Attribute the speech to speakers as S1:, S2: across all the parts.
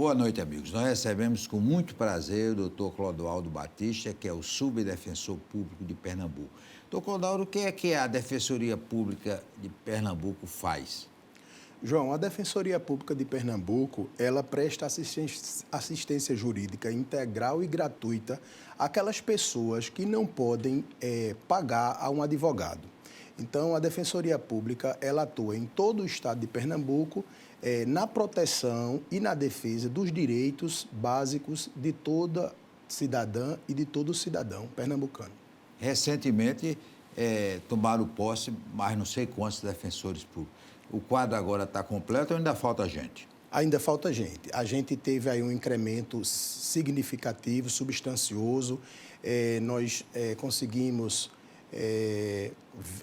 S1: Boa noite, amigos. Nós recebemos com muito prazer o doutor Clodoaldo Batista, que é o subdefensor público de Pernambuco. Doutor Clodoaldo, o que é que a Defensoria Pública de Pernambuco faz?
S2: João, a Defensoria Pública de Pernambuco, ela presta assistência jurídica integral e gratuita àquelas pessoas que não podem pagar a um advogado. Então, a Defensoria Pública, ela atua em todo o estado de Pernambuco, na proteção e na defesa dos direitos básicos de toda cidadã e de todo cidadão pernambucano.
S1: Recentemente, tomaram posse, mas não sei quantos defensores públicos. O quadro agora está completo ou ainda falta gente?
S2: Ainda falta gente. A gente teve aí um incremento significativo, substancioso. Nós conseguimos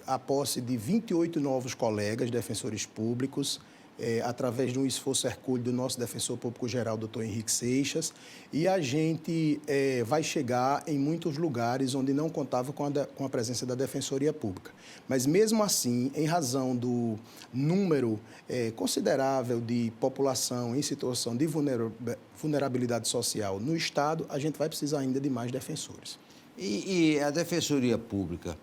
S2: a posse de 28 novos colegas defensores públicos, através de um esforço hercúleo do nosso defensor público-geral, doutor Henrique Seixas, e a gente vai chegar em muitos lugares onde não contava com a presença da Defensoria Pública. Mas, mesmo assim, em razão do número considerável de população em situação de vulnerabilidade social no Estado, a gente vai precisar ainda de mais defensores.
S1: E a Defensoria Pública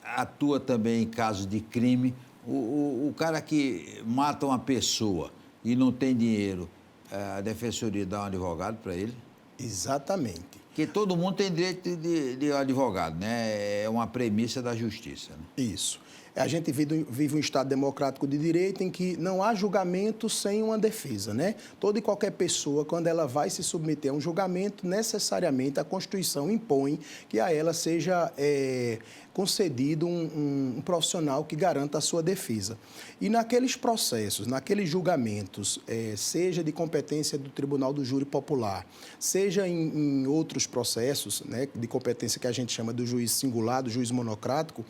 S1: atua também em casos de crime. O cara que mata uma pessoa e não tem dinheiro, a Defensoria dá um advogado para ele?
S2: Exatamente.
S1: Porque todo mundo tem direito de advogado, né? É uma premissa da justiça. Né?
S2: Isso. A gente vive um Estado democrático de direito em que não há julgamento sem uma defesa, né? Toda e qualquer pessoa, quando ela vai se submeter a um julgamento, necessariamente a Constituição impõe que a ela seja concedido um profissional que garanta a sua defesa. E naqueles processos, naqueles julgamentos, seja de competência do Tribunal do Júri Popular, seja em outros processos, né, de competência que a gente chama do juiz singular, do juiz monocrático,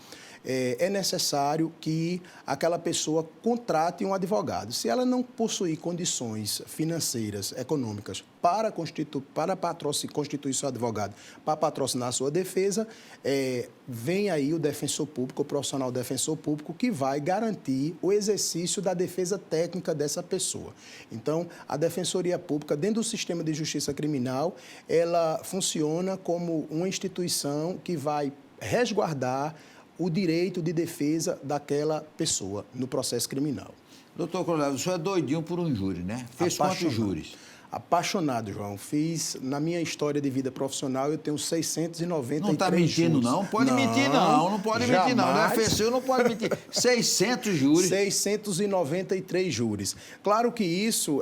S2: é necessário que aquela pessoa contrate um advogado. Se ela não possuir condições financeiras, econômicas, para constituir seu advogado, para patrocinar a sua defesa, vem aí o defensor público, o profissional defensor público, que vai garantir o exercício da defesa técnica dessa pessoa. Então, a Defensoria Pública, dentro do sistema de justiça criminal, ela funciona como uma instituição que vai resguardar o direito de defesa daquela pessoa no processo criminal.
S1: Doutor Clodoaldo, o senhor é doidinho por um júri, né? Fez quantos júris?
S2: Apaixonado, João. Fiz, na minha história de vida profissional, eu tenho 693
S1: Não está mentindo,
S2: júris.
S1: não? Pode mentir, não. Não pode mentir, não.
S2: Jamais.
S1: Defensor não pode mentir. 600 júris.
S2: 693 júris. Claro que isso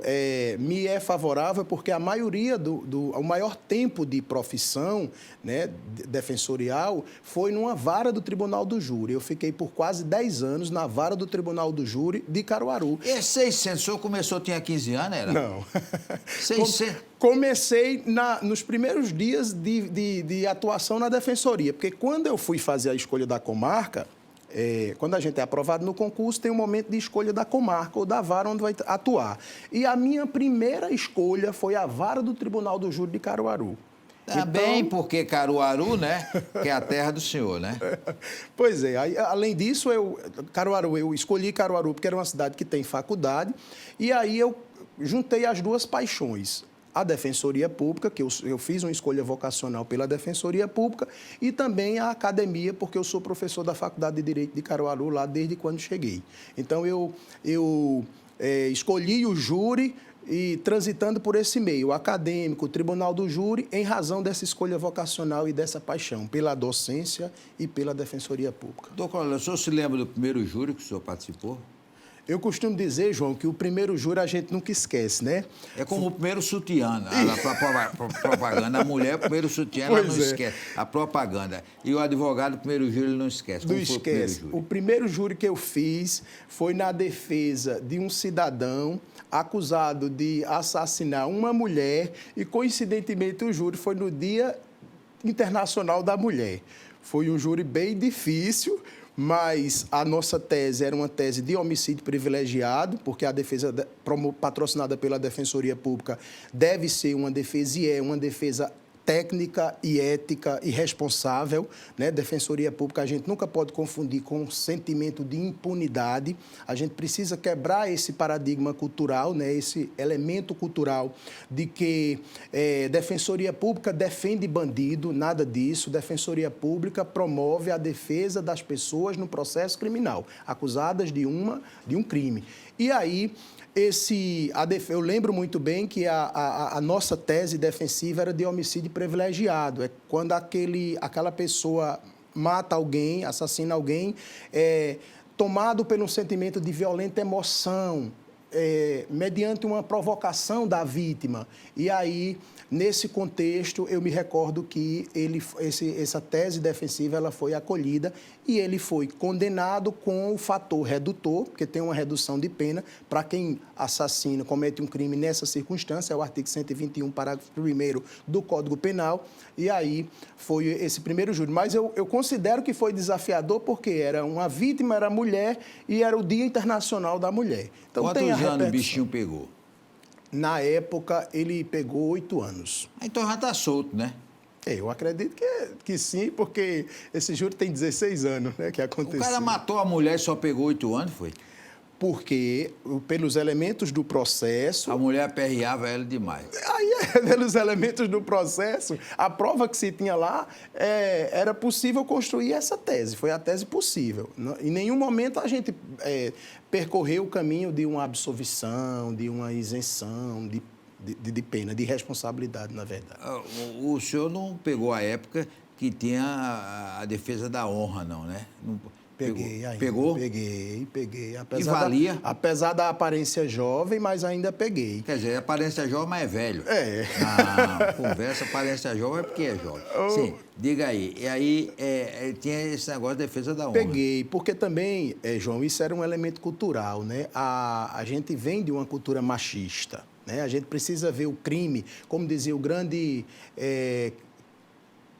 S2: me é favorável porque a maioria o maior tempo de profissão, né, defensorial foi numa vara do Tribunal do Júri. Eu fiquei por quase 10 anos na vara do Tribunal do Júri de Caruaru.
S1: E 600, o senhor começou, tinha 15 anos, era?
S2: Não.
S1: 600.
S2: Comecei nos primeiros dias de atuação na Defensoria, porque quando eu fui fazer a escolha da comarca, quando a gente é aprovado no concurso, tem um momento de escolha da comarca ou da vara onde vai atuar. E a minha primeira escolha foi a vara do Tribunal do Júri de Caruaru.
S1: Também então, porque Caruaru, né, que é a terra do senhor, né?
S2: Pois é. Aí, além disso, eu escolhi Caruaru porque era uma cidade que tem faculdade, e aí eu juntei as duas paixões. A Defensoria Pública, que eu fiz uma escolha vocacional pela Defensoria Pública, e também a academia, porque eu sou professor da Faculdade de Direito de Caruaru lá desde quando cheguei. Então, eu escolhi o júri e transitando por esse meio, o acadêmico, o Tribunal do Júri, em razão dessa escolha vocacional e dessa paixão pela docência e pela Defensoria Pública.
S1: Doutor, o senhor se lembra do primeiro júri que o senhor participou?
S2: Eu costumo dizer, João, que o primeiro júri a gente nunca esquece, né?
S1: É como o primeiro sutiã, a propaganda. A mulher, o primeiro sutiã, ela não esquece. A propaganda. E o advogado, o primeiro júri, ele não esquece.
S2: Não esquece. O primeiro júri que eu fiz foi na defesa de um cidadão acusado de assassinar uma mulher e, coincidentemente, o júri foi no Dia Internacional da Mulher. Foi um júri bem difícil, mas a nossa tese era uma tese de homicídio privilegiado, porque a defesa patrocinada pela Defensoria Pública deve ser uma defesa, e é uma defesa técnica e ética e responsável, né? Defensoria Pública a gente nunca pode confundir com um sentimento de impunidade. A gente precisa quebrar esse paradigma cultural, né? Esse elemento cultural de que Defensoria Pública defende bandido, nada disso. Defensoria Pública promove a defesa das pessoas no processo criminal, acusadas de um crime. E aí, eu lembro muito bem que a nossa tese defensiva era de homicídio privilegiado. É quando aquela pessoa mata alguém, assassina alguém, tomado pelo sentimento de violenta emoção, mediante uma provocação da vítima. E aí, nesse contexto, eu me recordo que essa tese defensiva ela foi acolhida e ele foi condenado com o fator redutor, porque tem uma redução de pena para quem assassina, comete um crime nessa circunstância, é o artigo 121, parágrafo 1º do Código Penal, e aí foi esse primeiro júri. Mas eu considero que foi desafiador porque uma vítima era mulher e era o Dia Internacional da Mulher. Então,
S1: quantos anos o bichinho pegou?
S2: Na época, ele pegou 8 anos.
S1: Então já está solto, né?
S2: Eu acredito que sim, porque esse júri tem 16 anos, né, que aconteceu.
S1: O cara matou a mulher e só pegou 8 anos, foi?
S2: Porque, pelos elementos do processo...
S1: A mulher aperreava ela demais.
S2: Aí, pelos elementos do processo, a prova que se tinha lá, era possível construir essa tese. Foi a tese possível. Em nenhum momento a gente percorreu o caminho de uma absolvição, de uma isenção, de pena, de responsabilidade, na verdade.
S1: O senhor não pegou a época que tinha a defesa da honra, não, né? Não...
S2: Peguei ainda.
S1: Pegou?
S2: Peguei.
S1: E valia?
S2: Apesar da aparência jovem, mas ainda peguei.
S1: Quer dizer, aparência jovem, mas é velho. Não, conversa, aparência jovem é porque é jovem. Sim, diga aí. E aí, tinha esse negócio de defesa da honra.
S2: Peguei, porque também, João, isso era um elemento cultural, né? A gente vem de uma cultura machista, né? A gente precisa ver o crime, como dizia o grande...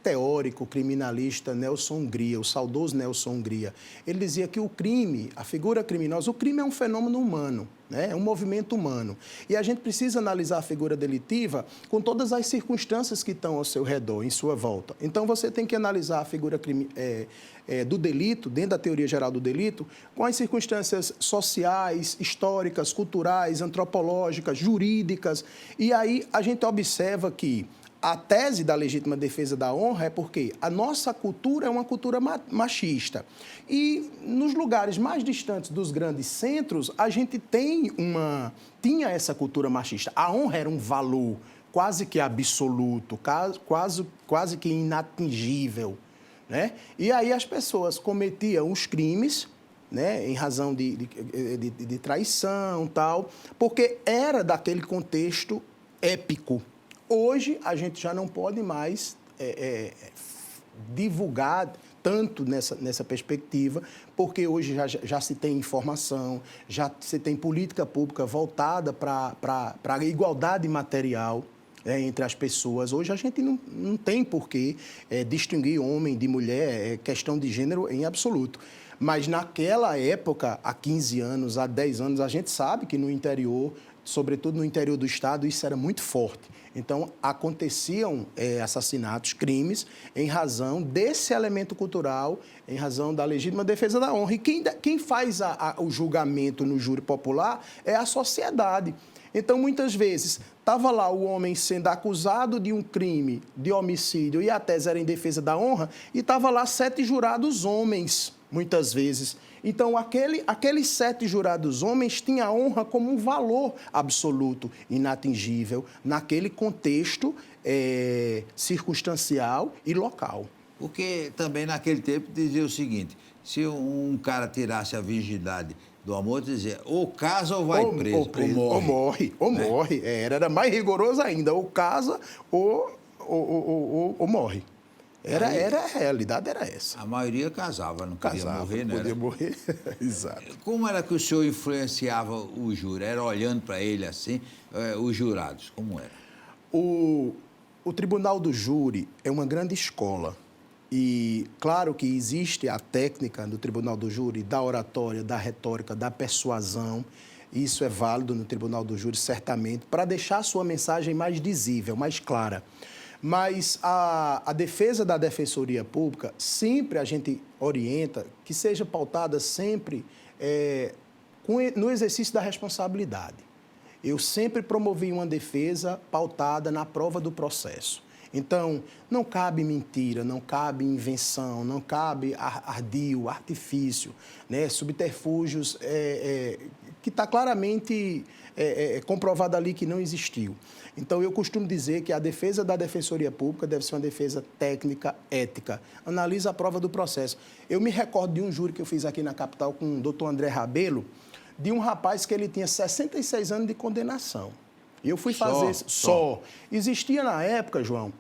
S2: teórico, criminalista Nelson Hungria, o saudoso Nelson Hungria. Ele dizia que o crime, a figura criminosa, o crime é um fenômeno humano, né? É um movimento humano. E a gente precisa analisar a figura delitiva com todas as circunstâncias que estão ao seu redor, em sua volta. Então, você tem que analisar a figura do delito, dentro da teoria geral do delito, com as circunstâncias sociais, históricas, culturais, antropológicas, jurídicas. E aí a gente observa que a tese da legítima defesa da honra é porque a nossa cultura é uma cultura machista. E nos lugares mais distantes dos grandes centros, a gente tinha essa cultura machista. A honra era um valor quase que absoluto, quase que inatingível, né? E aí as pessoas cometiam os crimes, né, em razão de traição, tal, porque era daquele contexto épico. Hoje, a gente já não pode mais divulgar tanto nessa perspectiva, porque hoje já se tem informação, já se tem política pública voltada para a igualdade material entre as pessoas. Hoje a gente não tem por que distinguir homem de mulher, questão de gênero em absoluto. Mas naquela época, há 15 anos, há 10 anos, a gente sabe que no interior, sobretudo no interior do estado, isso era muito forte. Então, aconteciam assassinatos, crimes, em razão desse elemento cultural, em razão da legítima defesa da honra. E quem faz o julgamento no júri popular é a sociedade. Então, muitas vezes, estava lá o homem sendo acusado de um crime de homicídio e a tese era em defesa da honra, e estava lá 7 jurados homens, muitas vezes. Então, aqueles 7 jurados homens tinham a honra como um valor absoluto, inatingível, naquele contexto circunstancial e local.
S1: Porque também naquele tempo dizia o seguinte, se um cara tirasse a virgindade do amor, dizia, ou casa ou vai preso, ou morre.
S2: Ou morre. Era mais rigoroso ainda, ou casa ou morre. A realidade era essa.
S1: A maioria casava, não podia morrer, né?
S2: Não podia morrer, exato.
S1: Como era que o senhor influenciava o júri? Era olhando para ele assim, os jurados, como era?
S2: O Tribunal do Júri é uma grande escola. E claro que existe a técnica do Tribunal do Júri, da oratória, da retórica, da persuasão. Isso é válido no Tribunal do Júri, certamente, para deixar a sua mensagem mais dizível, mais clara. Mas a defesa da Defensoria Pública, sempre a gente orienta que seja pautada sempre no exercício da responsabilidade. Eu sempre promovi uma defesa pautada na prova do processo. Então, não cabe mentira, não cabe invenção, não cabe ardil, artifício, né? Subterfúgios que está claramente comprovado ali que não existiu. Então, eu costumo dizer que a defesa da Defensoria Pública deve ser uma defesa técnica, ética. Analisa a prova do processo. Eu me recordo de um júri que eu fiz aqui na capital com o doutor André Rabelo, de um rapaz que ele tinha 66 anos de condenação. E eu fui fazer só. Existia na época, João,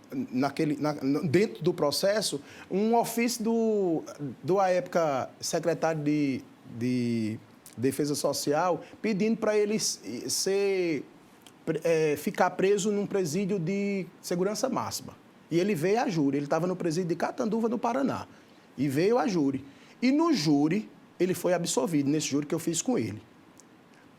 S2: dentro do processo, um ofício à época, secretário de Defesa Social, pedindo para ele ficar preso num presídio de segurança máxima. E ele veio a júri. Ele estava no presídio de Catanduva, no Paraná. E veio a júri. E no júri, ele foi absolvido, nesse júri que eu fiz com ele.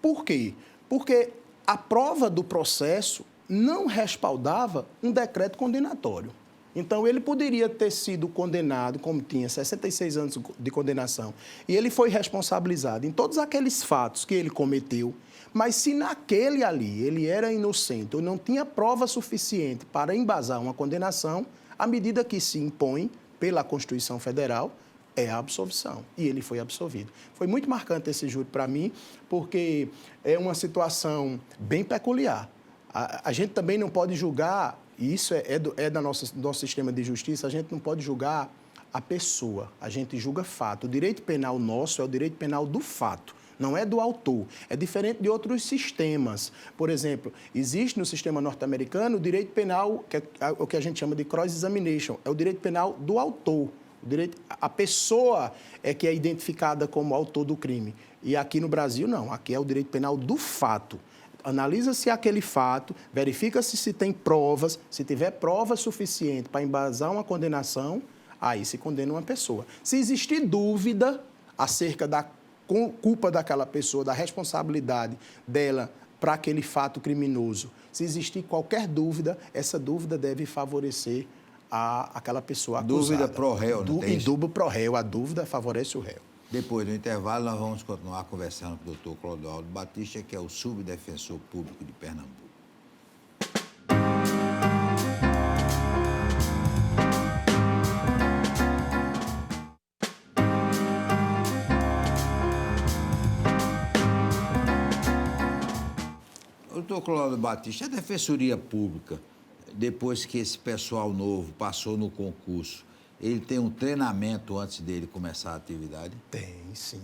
S2: Por quê? Porque a prova do processo não respaldava um decreto condenatório. Então, ele poderia ter sido condenado, como tinha 66 anos de condenação, e ele foi responsabilizado em todos aqueles fatos que ele cometeu, mas se naquele ali ele era inocente ou não tinha prova suficiente para embasar uma condenação, a medida que se impõe pela Constituição Federal é a absolvição. E ele foi absolvido. Foi muito marcante esse júri para mim, porque é uma situação bem peculiar. A gente também não pode julgar, e isso do nosso sistema de justiça, a gente não pode julgar a pessoa, a gente julga fato. O direito penal nosso é o direito penal do fato, não é do autor. É diferente de outros sistemas. Por exemplo, existe no sistema norte-americano o direito penal, que é o que a gente chama de cross-examination, é o direito penal do autor. A pessoa é que é identificada como autor do crime. E aqui no Brasil, não. Aqui é o direito penal do fato. Analisa-se aquele fato, verifica-se se tem provas. Se tiver prova suficiente para embasar uma condenação, aí se condena uma pessoa. Se existir dúvida acerca da culpa daquela pessoa, da responsabilidade dela para aquele fato criminoso, se existir qualquer dúvida, essa dúvida deve favorecer aquela pessoa acusada.
S1: Dúvida pro réu, não tem isso?
S2: Dúvida pro réu. A dúvida favorece o réu.
S1: Depois do intervalo, nós vamos continuar conversando com o doutor Clodoaldo Batista, que é o subdefensor público de Pernambuco. Doutor Clodoaldo Batista, a Defensoria Pública, depois que esse pessoal novo passou no concurso, ele tem um treinamento antes dele começar a atividade?
S2: Tem, sim.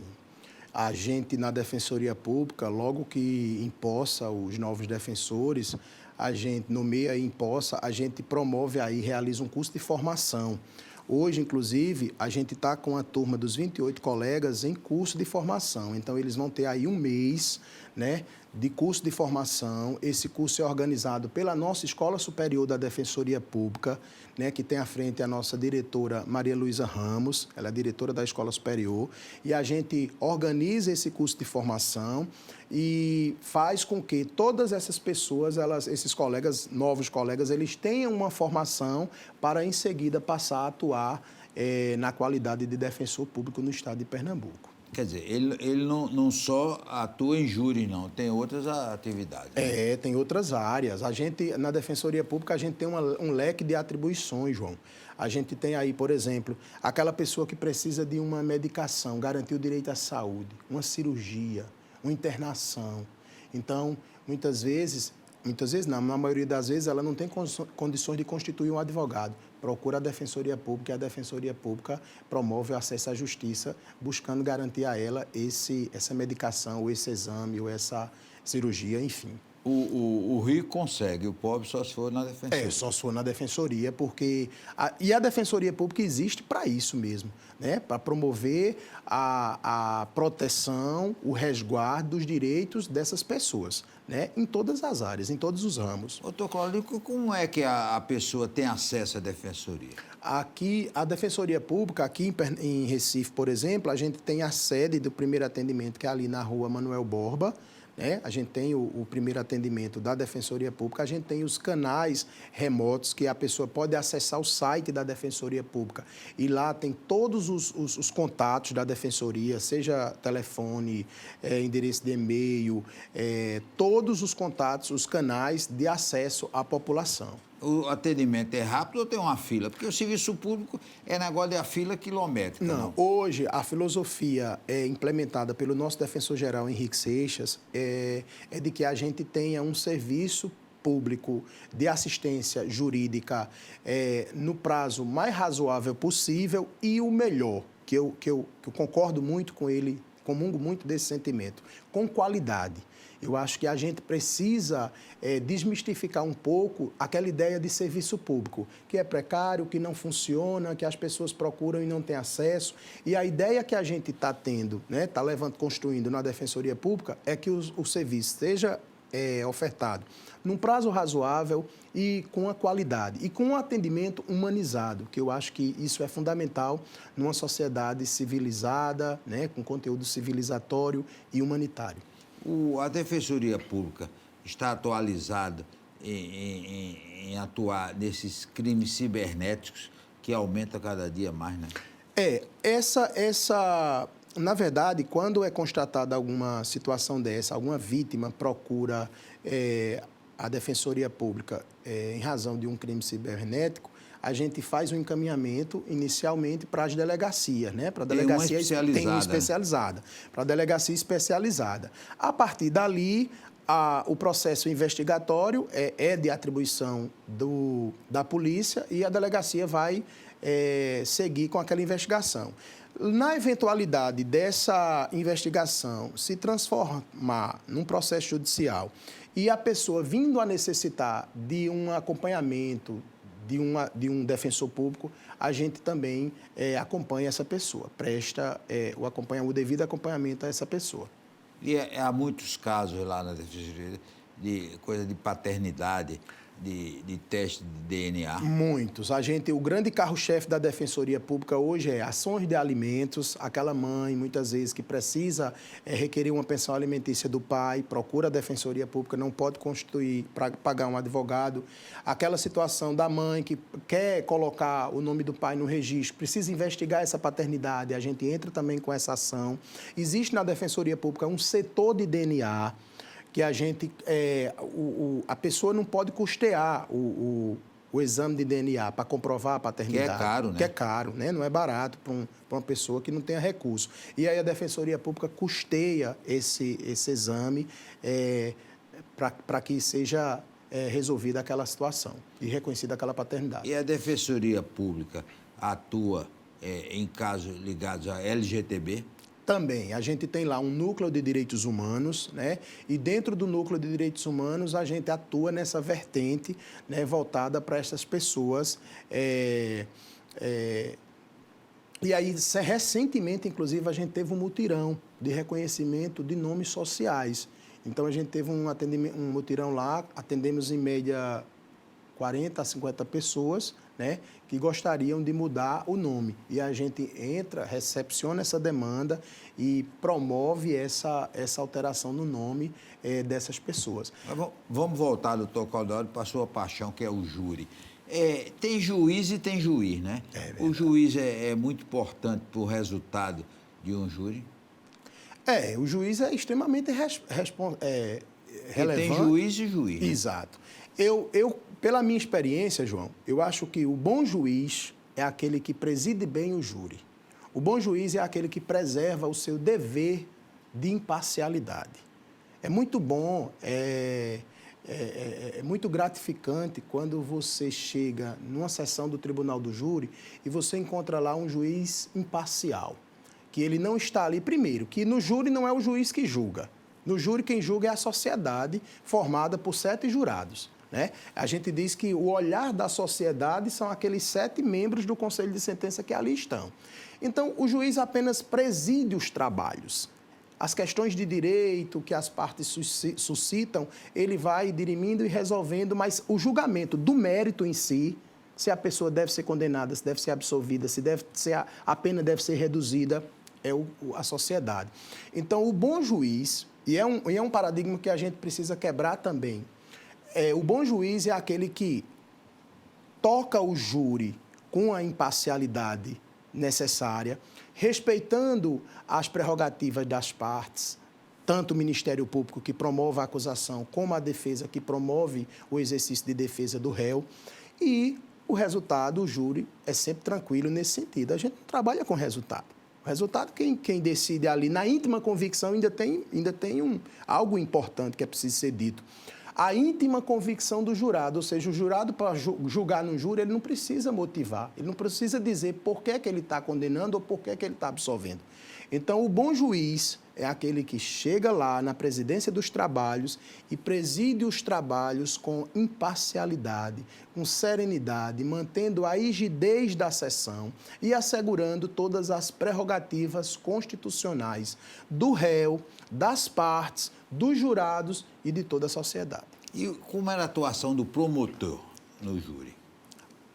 S2: A gente, na Defensoria Pública, logo que impossa os novos defensores, a gente nomeia e impossa, a gente promove aí, realiza um curso de formação. Hoje, inclusive, a gente está com a turma dos 28 colegas em curso de formação. Então, eles vão ter aí um mês, né, de curso de formação. Esse curso é organizado pela nossa Escola Superior da Defensoria Pública, né, que tem à frente a nossa diretora Maria Luísa Ramos, ela é diretora da Escola Superior, e a gente organiza esse curso de formação e faz com que todas essas pessoas, esses colegas, novos colegas, eles tenham uma formação para, em seguida, passar a atuar na qualidade de defensor público no estado de Pernambuco.
S1: Quer dizer, ele não só atua em júri, não, tem outras atividades.
S2: Né? Tem outras áreas. A gente, na Defensoria Pública, a gente tem um leque de atribuições, João. A gente tem aí, por exemplo, aquela pessoa que precisa de uma medicação, garantir o direito à saúde, uma cirurgia, uma internação. Então, muitas vezes não, na maioria das vezes, ela não tem condições de constituir um advogado. Procura a Defensoria Pública e a Defensoria Pública promove o acesso à justiça, buscando garantir a ela essa medicação, ou esse exame, ou essa cirurgia, enfim.
S1: O rico consegue, o pobre só se for na Defensoria.
S2: Só se for na Defensoria, porque... E a Defensoria Pública existe para isso mesmo, né? Para promover a proteção, o resguardo dos direitos dessas pessoas, né? Em todas as áreas, em todos os ramos.
S1: Doutor Cláudio, como é que a pessoa tem acesso à Defensoria?
S2: Aqui, a Defensoria Pública, aqui em Recife, por exemplo, a gente tem a sede do primeiro atendimento, que é ali na rua Manuel Borba, né? A gente tem o primeiro atendimento da Defensoria Pública, a gente tem os canais remotos que a pessoa pode acessar o site da Defensoria Pública e lá tem todos os contatos da Defensoria, seja telefone, endereço de e-mail, todos os contatos, os canais de acesso à população.
S1: O atendimento é rápido ou tem uma fila? Porque o serviço público é negócio da fila quilométrica.
S2: Não, hoje a filosofia implementada pelo nosso defensor-geral Henrique Seixas é de que a gente tenha um serviço público de assistência jurídica no prazo mais razoável possível e o melhor, que eu concordo muito com ele, comungo muito desse sentimento, com qualidade. Eu acho que a gente precisa desmistificar um pouco aquela ideia de serviço público, que é precário, que não funciona, que as pessoas procuram e não têm acesso. E a ideia que a gente está tendo, né, está construindo na Defensoria Pública, é que o serviço seja ofertado num prazo razoável e com a qualidade, e com um atendimento humanizado, que eu acho que isso é fundamental numa sociedade civilizada, né, com conteúdo civilizatório e humanitário.
S1: A Defensoria Pública está atualizada em atuar nesses crimes cibernéticos que aumentam cada dia mais, né?
S2: Na verdade, quando é constatada alguma situação dessa, alguma vítima procura a Defensoria Pública em razão de um crime cibernético, a gente faz um encaminhamento inicialmente para as delegacias, né? Para a delegacia tem uma especializada, para a delegacia especializada. A partir dali, o processo investigatório é de atribuição da polícia e a delegacia vai seguir com aquela investigação. Na eventualidade dessa investigação se transformar num processo judicial e a pessoa vindo a necessitar de um acompanhamento de um defensor público, a gente também acompanha essa pessoa, presta o devido acompanhamento a essa pessoa.
S1: E há muitos casos lá na Defensoria de coisa de paternidade, de teste de DNA?
S2: Muitos. O grande carro-chefe da Defensoria Pública hoje é ações de alimentos. Aquela mãe, muitas vezes, que precisa requerer uma pensão alimentícia do pai, procura a Defensoria Pública, não pode constituir para pagar um advogado. Aquela situação da mãe que quer colocar o nome do pai no registro, precisa investigar essa paternidade, a gente entra também com essa ação. Existe na Defensoria Pública um setor de DNA, que a pessoa não pode custear o exame de DNA para comprovar a paternidade.
S1: Que é caro, né?
S2: Que é caro, né? Não é barato para uma pessoa que não tenha recurso. E aí a Defensoria Pública custeia esse exame para que seja resolvida aquela situação e reconhecida aquela paternidade.
S1: E a Defensoria Pública atua em casos ligados à LGTB?
S2: Também, a gente tem lá um núcleo de direitos humanos, né? E dentro do núcleo de direitos humanos a gente atua nessa vertente, né, voltada para essas pessoas. E aí, recentemente, inclusive, a gente teve um mutirão de reconhecimento de nomes sociais. Então, a gente teve um mutirão lá, atendemos em média 40 a 50 pessoas, né, que gostariam de mudar o nome. E a gente entra, recepciona essa demanda e promove essa alteração no nome dessas pessoas.
S1: Mas vamos voltar, doutor Caldoro, para a sua paixão, que é o júri. Tem juiz e tem juiz, né? O juiz é muito importante para o resultado de um júri?
S2: O juiz é extremamente relevante.
S1: Tem juiz e juiz. Né?
S2: Exato. Pela minha experiência, João, eu acho que o bom juiz é aquele que preside bem o júri. O bom juiz é aquele que preserva o seu dever de imparcialidade. É muito bom, é muito gratificante quando você chega numa sessão do Tribunal do Júri e você encontra lá um juiz imparcial, que ele não está ali, primeiro, que no júri não é o juiz que julga. No júri, quem julga é a sociedade formada por 7 jurados. Né? A gente diz que o olhar da sociedade são aqueles 7 membros do Conselho de Sentença que ali estão. Então, o juiz apenas preside os trabalhos. As questões de direito que as partes suscitam, ele vai dirimindo e resolvendo, mas o julgamento do mérito em si, se a pessoa deve ser condenada, se deve ser absolvida, se a pena deve ser reduzida, é a sociedade. Então, o bom juiz, E é um paradigma que a gente precisa quebrar também. O bom juiz é aquele que toca o júri com a imparcialidade necessária, respeitando as prerrogativas das partes, tanto o Ministério Público, que promove a acusação, como a defesa, que promove o exercício de defesa do réu. E o resultado, o júri, é sempre tranquilo nesse sentido. A gente não trabalha com resultado. O resultado, quem decide ali, na íntima convicção, ainda tem algo importante que é preciso ser dito. A íntima convicção do jurado, ou seja, o jurado, para julgar no júri, ele não precisa motivar, ele não precisa dizer por que ele está condenando ou por que ele está absolvendo. Então, o bom juiz é aquele que chega lá na presidência dos trabalhos e preside os trabalhos com imparcialidade, com serenidade, mantendo a rigidez da sessão e assegurando todas as prerrogativas constitucionais do réu, das partes, dos jurados e de toda a sociedade.
S1: E como era a atuação do promotor no júri?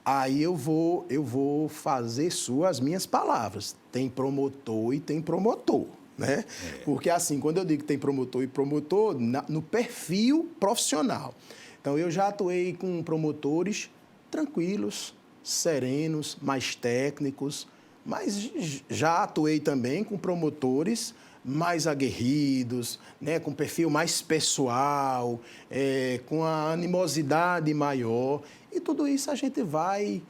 S2: Aí eu vou fazer as minhas palavras. Tem promotor e tem promotor, né? Porque assim, quando eu digo que tem promotor e promotor, no perfil profissional. Então, eu já atuei com promotores tranquilos, serenos, mais técnicos, mas já atuei também com promotores mais aguerridos, né, com perfil mais pessoal, com a animosidade maior. E tudo isso a gente vai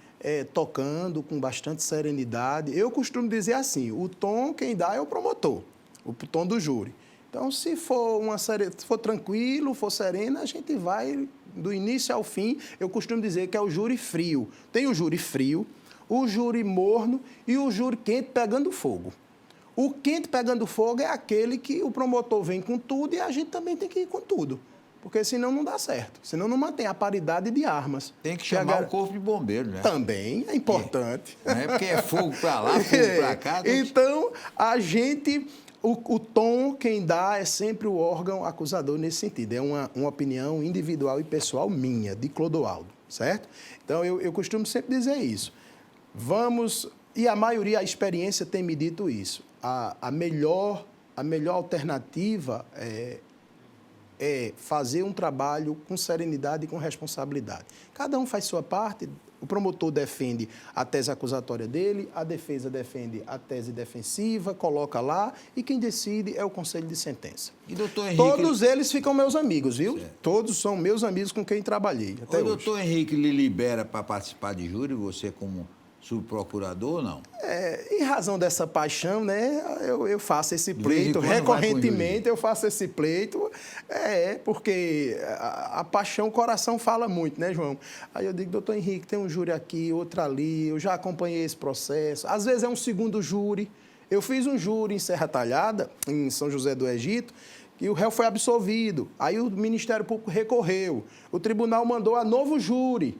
S2: tocando com bastante serenidade. Eu costumo dizer assim, o tom quem dá é o promotor, o tom do júri. Então, se for tranquilo, for sereno, a gente vai do início ao fim. Eu costumo dizer que é o júri frio. Tem o júri frio, o júri morno e o júri quente pegando fogo. O quente pegando fogo é aquele que o promotor vem com tudo e a gente também tem que ir com tudo. Porque senão não dá certo. Senão não mantém a paridade de armas.
S1: Tem que chamar o corpo de bombeiro, né?
S2: Também é importante.
S1: Não é porque é fogo para lá, fogo para cá.
S2: Então, a gente... O tom, quem dá, é sempre o órgão acusador nesse sentido. É uma opinião individual e pessoal minha, de Clodoaldo, certo? Então, eu costumo sempre dizer isso. E a maioria, a experiência tem me dito isso. A melhor alternativa é fazer um trabalho com serenidade e com responsabilidade. Cada um faz sua parte, o promotor defende a tese acusatória dele, a defesa defende a tese defensiva, coloca lá, e quem decide é o conselho de sentença.
S1: E doutor Henrique...
S2: Todos eles ficam meus amigos, viu? Certo. Todos são meus amigos com quem trabalhei até hoje.
S1: O doutor Henrique lhe libera para participar de júri, você como subprocurador ou não?
S2: Em razão dessa paixão, né, eu faço esse pleito, recorrentemente eu faço esse pleito, porque a paixão, o coração fala muito, né, João? Aí eu digo, doutor Henrique, tem um júri aqui, outro ali, eu já acompanhei esse processo, às vezes é um segundo júri. Eu fiz um júri em Serra Talhada, em São José do Egito, e o réu foi absolvido, aí o Ministério Público recorreu, o tribunal mandou a novo júri.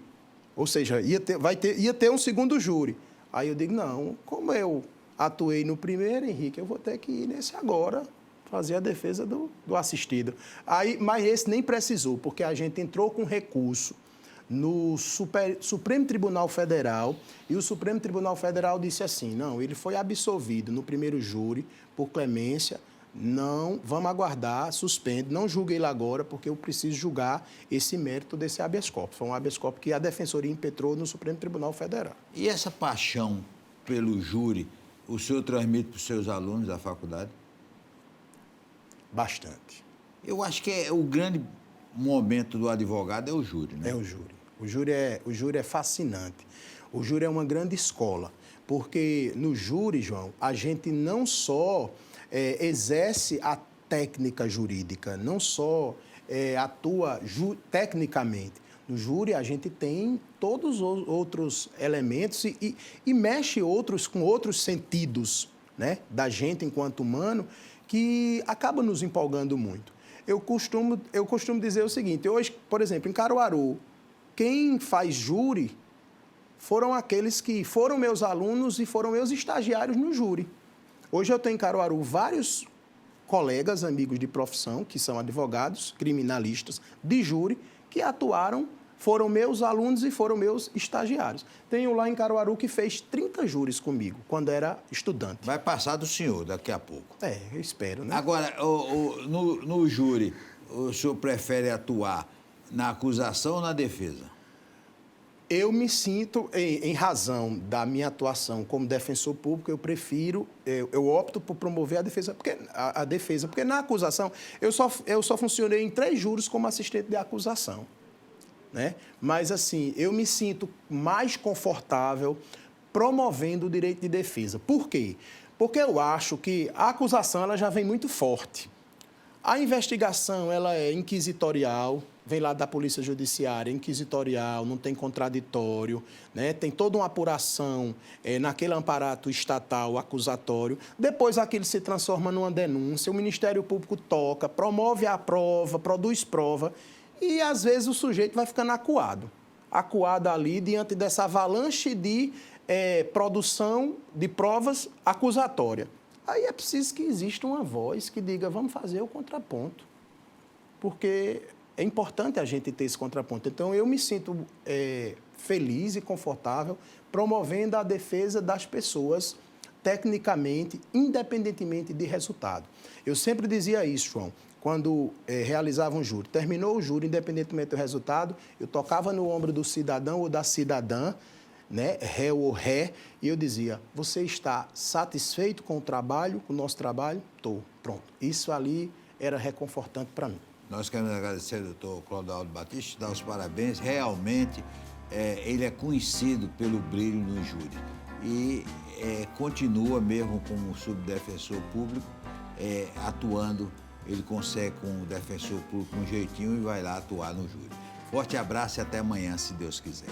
S2: Ou seja, ia ter um segundo júri. Aí eu digo, não, como eu atuei no primeiro, Henrique, eu vou ter que ir nesse agora, fazer a defesa do assistido. Mas esse nem precisou, porque a gente entrou com recurso no Supremo Tribunal Federal, e o Supremo Tribunal Federal disse assim, não, ele foi absolvido no primeiro júri por clemência, não, vamos aguardar, suspende, não julgue ele agora, porque eu preciso julgar esse mérito desse habeas corpus. Foi um habeas corpus que a Defensoria impetrou no Supremo Tribunal Federal.
S1: E essa paixão pelo júri, o senhor transmite para os seus alunos da faculdade?
S2: Bastante.
S1: Eu acho que o grande momento do advogado é o júri, né?
S2: É o júri. O júri é fascinante. O júri é uma grande escola, porque no júri, João, a gente não só... exerce a técnica jurídica, não só atua tecnicamente. No júri, a gente tem todos os outros elementos e mexe com outros sentidos, né, da gente enquanto humano, que acaba nos empolgando muito. Eu costumo dizer o seguinte, hoje, por exemplo, em Caruaru, quem faz júri foram aqueles que foram meus alunos e foram meus estagiários no júri. Hoje eu tenho em Caruaru vários colegas, amigos de profissão, que são advogados, criminalistas, de júri, que atuaram foram meus alunos e foram meus estagiários. Tenho lá em Caruaru que fez 30 júris comigo, quando era estudante.
S1: Vai passar do senhor daqui a pouco.
S2: Eu espero, né?
S1: Agora, no júri, o senhor prefere atuar na acusação ou na defesa?
S2: Eu me sinto, em razão da minha atuação como defensor público, eu opto por promover a defesa, porque na acusação, eu só funcionei em 3 júris como assistente de acusação, né? Mas, assim, eu me sinto mais confortável promovendo o direito de defesa. Por quê? Porque eu acho que a acusação ela já vem muito forte. A investigação ela é inquisitorial, vem lá da Polícia Judiciária, inquisitorial, não tem contraditório, né? Tem toda uma apuração naquele amparato estatal acusatório. Depois aquilo se transforma numa denúncia, o Ministério Público toca, promove a prova, produz prova e, às vezes, o sujeito vai ficando acuado ali diante dessa avalanche de produção de provas acusatórias. Aí é preciso que exista uma voz que diga, vamos fazer o contraponto, porque é importante a gente ter esse contraponto. Então, eu me sinto feliz e confortável promovendo a defesa das pessoas tecnicamente, independentemente de resultado. Eu sempre dizia isso, João, quando realizava um júri. Terminou o júri, independentemente do resultado, eu tocava no ombro do cidadão ou da cidadã, né, réu ou ré, e eu dizia, você está satisfeito com o trabalho, com o nosso trabalho? Estou, pronto. Isso ali era reconfortante para mim.
S1: Nós queremos agradecer ao doutor Clodoaldo Batista, dar os parabéns. Realmente, ele é conhecido pelo brilho no júri e continua mesmo como subdefensor público, atuando. Ele consegue com o defensor público um jeitinho e vai lá atuar no júri. Forte abraço e até amanhã, se Deus quiser.